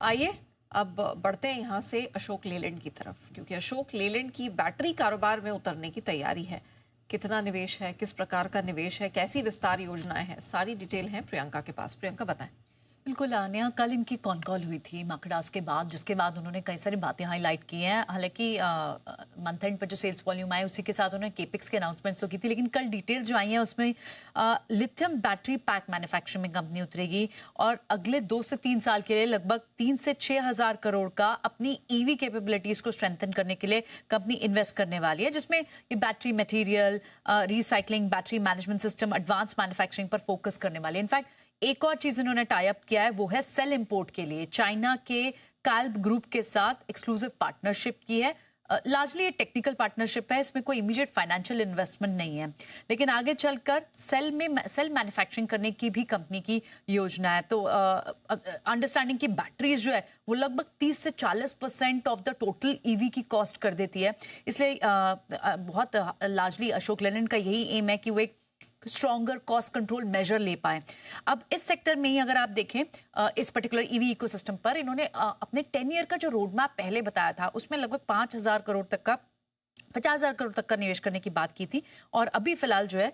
आइए अब बढ़ते हैं यहाँ से अशोक लेलैंड की तरफ, क्योंकि अशोक लेलैंड की बैटरी कारोबार में उतरने की तैयारी है। कितना निवेश है, किस प्रकार का निवेश है, कैसी विस्तार योजनाएं हैं, सारी डिटेल है प्रियंका के पास। प्रियंका बताएं। बिल्कुल आन्या, कल इनकी कॉन कॉल हुई थी मार्केटास के बाद, जिसके बाद उन्होंने कई सारी बातें हाईलाइट की हैं। हालांकि मंथ एंड पर जो सेल्स वॉल्यूम आए उसी के साथ उन्होंने केपिक्स के अनाउंसमेंट्स तो की थी, लेकिन कल डिटेल्स जो आई हैं उसमें लिथियम बैटरी पैक मैन्युफैक्चरिंग में कंपनी उतरेगी और अगले 2 से 3 साल के लिए लगभग 3 से 6 हज़ार करोड़ का अपनी ईवी कैपेबिलिटीज को स्ट्रेंथन करने के लिए कंपनी इन्वेस्ट करने वाली है, जिसमें ये battery material, recycling, battery management system, advance manufacturing पर फोकस करने वाली है। इनफैक्ट एक और चीज इन्होंने टाई अप किया है, वो है सेल इंपोर्ट के लिए चाइना के कैल्ब ग्रुप के साथ एक्सक्लूसिव पार्टनरशिप की है। लार्जली ये टेक्निकल पार्टनरशिप है, इसमें कोई इमीडिएट फाइनेंशियल इन्वेस्टमेंट नहीं है, लेकिन आगे चलकर सेल मैन्युफैक्चरिंग करने की भी कंपनी की योजना है। तो अंडरस्टैंडिंग की बैटरीज जो है वो लगभग 30 से 40% ऑफ द टोटल ईवी की कॉस्ट कर देती है। इसलिए बहुत लार्जली अशोक लेलैंड का यही एम है कि वो एक स्ट्रॉन्गर कॉस्ट कंट्रोल मेजर ले पाए। अब इस सेक्टर में ही अगर आप देखें, इस पर्टिकुलर ईवी इकोसिस्टम पर इन्होंने अपने 10 ईयर का जो रोड मैप पहले बताया था उसमें लगभग 5,000 करोड़ तक का 50,000 करोड़ तक का निवेश करने की बात की थी। और अभी फिलहाल जो है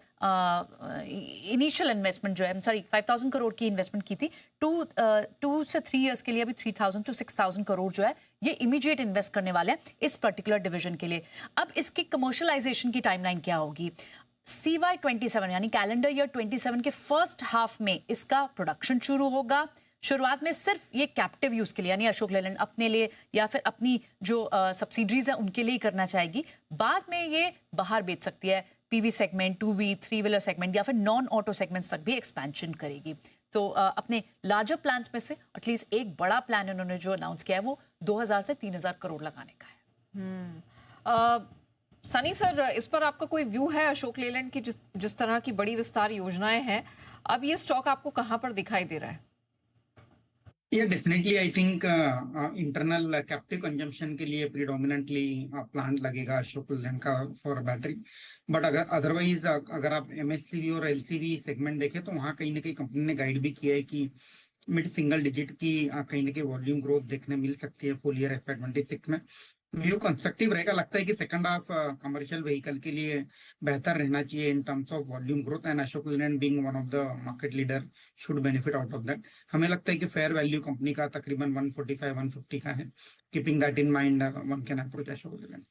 इनिशियल इन्वेस्टमेंट जो है, सॉरी, 5,000 करोड़ की इन्वेस्टमेंट की थी। 2 से 3 इयर्स के लिए अभी 3,000 to 6,000 करोड़ जो है ये इमीडिएट इन्वेस्ट करने वाले हैं इस पर्टिकुलर डिवीजन के लिए। अब इसकी कमर्शलाइजेशन की टाइमलाइन क्या होगी? CY27 यानी कैलेंडर ईयर 27 के फर्स्ट हाफ में इसका प्रोडक्शन शुरू होगा। शुरुआत में सिर्फ ये कैप्टिव यूज के लिए, यानी अशोक लेलैंड अपने लिए या फिर अपनी जो सब्सिडरीज है उनके लिए ही करना चाहेगी। बाद में ये बाहर बेच सकती है, PV segment, 2V, 3 wheeler segment या फिर नॉन ऑटो सेगमेंट्स तक भी एक्सपेंशन करेगी। तो अपने लार्जर प्लान्स में से एटलीस्ट एक बड़ा प्लान उन्होंने जो अनाउंस किया है वो 2,000 से 3,000 करोड़ लगाने का है। सनी सर, इस पर आपका कोई व्यू है? अशोक लेलैंड की जिस तरह की बड़ी विस्तार योजनाएं हैं, अब ये स्टॉक आपको कहां पर दिखाई दे रहा है? Yeah, definitely. I think internal captive consumption के लिए predominantly प्लांट लगेगा अशोक लेलैंड का फॉर बैटरी। बट अगर अदरवाइज अगर आप एमएससीवी और एलसीवी सेगमेंट देखें तो वहाँ कहीं ना कहीं कंपनी ने गाइड भी किया है कि मिड सिंगल डिजिट की कहीं ना कहीं वॉल्यूम ग्रोथ देखने मिल सकती है फुल ईयर FY26 में। व्यू कंस्ट्रक्टिव रहेगा। लगता है कि सेकंड हाफ कमर्शियल व्हीकल के लिए बेहतर रहना चाहिए in terms of volume growth, and Ashok Leyland being one of the market leader should benefit out of that. हमें लगता है कि फेयर वैल्यू कंपनी का तकरीबन 145-150 का है। Keeping that in mind one can approach Ashok Leyland.